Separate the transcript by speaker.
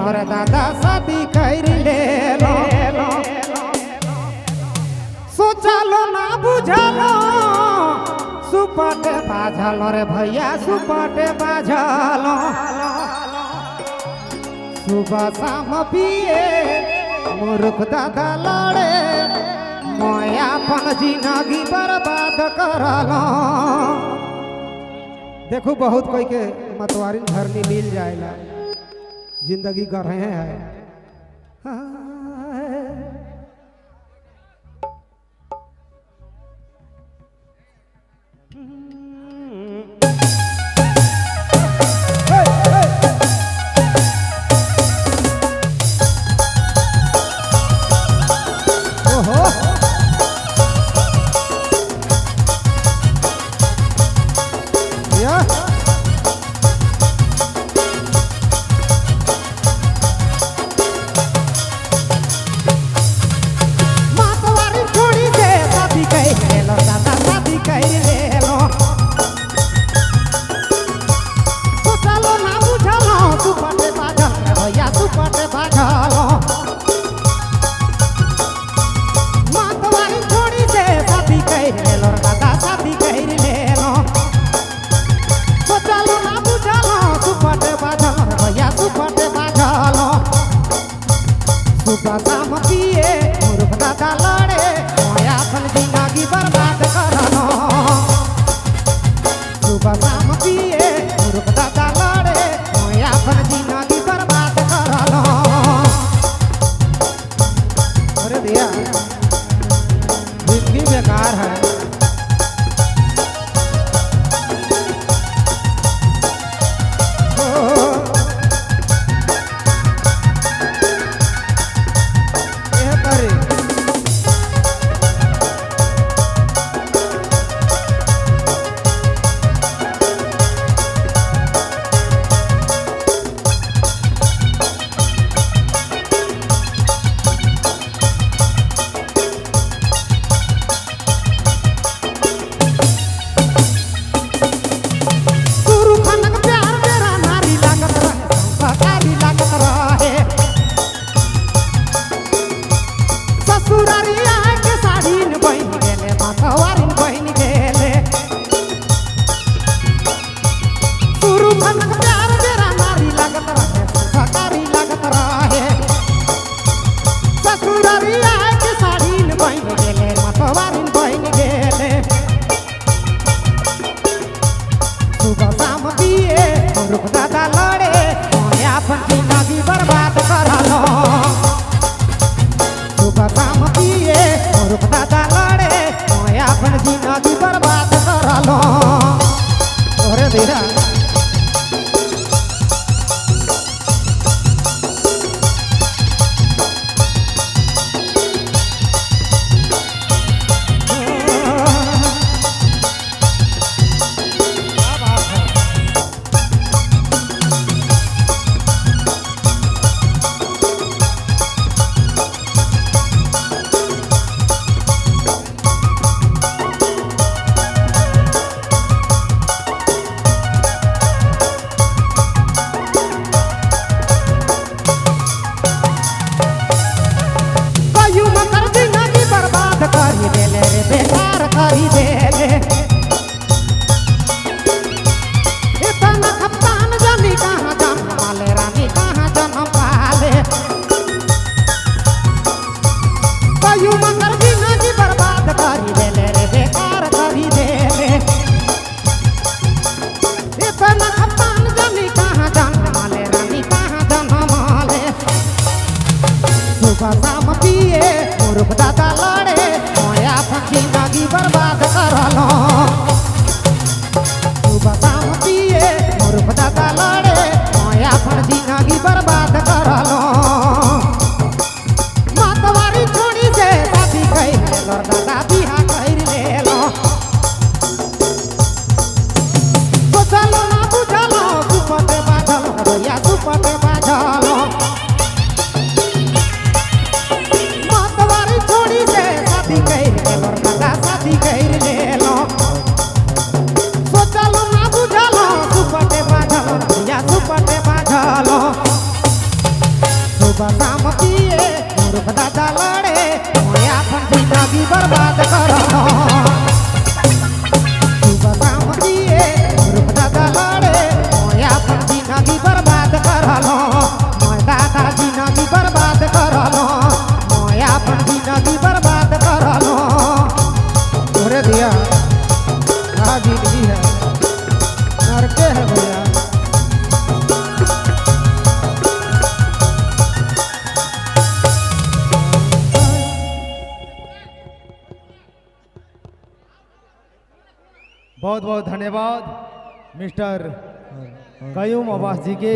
Speaker 1: लो रे दादा शादी कर ले लो सोचालो ना बुझालो सुपटे बाझलो रे भैया सुपटे बाझलो सुबह शाम पिए मूर्ख दादा लड़े मैं अपन जिंदगी बर्बाद करलो। देखो बहुत कोई के मतवारी घर में मिल जाएगा जिंदगी कर रहे हैं। सुबह शाम पिए मूर्ख दादा लड़े मैं अपन जिंदगी बर्बाद करलो। सुबह शाम पिए मूर्ख दादा लड़े मैं अपन जिंदगी बर्बाद करलो। अरे भैया जिंदगी बेकार है। सुबह शाम पिए मूर्ख दादा लड़े मैं अपन जिंदगी बर्बाद करलो। सुबह शाम पिए मूर्ख दादा लड़े मैं अपन जिंदगी बर्बाद करलो। अरे धीरा करी देले रे बेकार करी देले इतना खप्तान जानी कहाँ जन्म वाले रानी कहाँ जन्म पाले कयू मकर जिंदगी बर्बाद करी देले रे बेकार करी देले इतना खप्तान जानी कहाँ जन्म वाले रानी कहाँ जन्म वाले। सुबह शाम पिए मूर्ख दादा लड़े जिंदगी बर्बाद करलो। सुबह शाम पिए मूर्ख दादा लड़े मैं अपन जिंदगी बर्बाद करलो। मतवारी छोड़ी से शादी कर लो दादा बिहा कर लेलो सोचलो ना बुझलो सुपटे बाझलो भैया सुपटे बाझलो। मतवारी छोड़ी से शादी कर लो दादा शादी कर लेलो सोचलो ना बुझलो सुपटे बाझलो भैया सुपटे बाझलो। जिए मूर्ख दादा लड़े मैं अपन जिंदगी बर्बाद करलो सुबह शाम जिए मूर्ख दादा लड़े मैं अपन जिंदगी बर्बाद करलो मैं दादा जिंदगी बर्बाद करलो मैं अपन जिंदगी बर्बाद करलो तोरे दिया जिंदगी है नरके है भैया।
Speaker 2: बहुत बहुत धन्यवाद मिस्टर कयूम अब्बास जी के।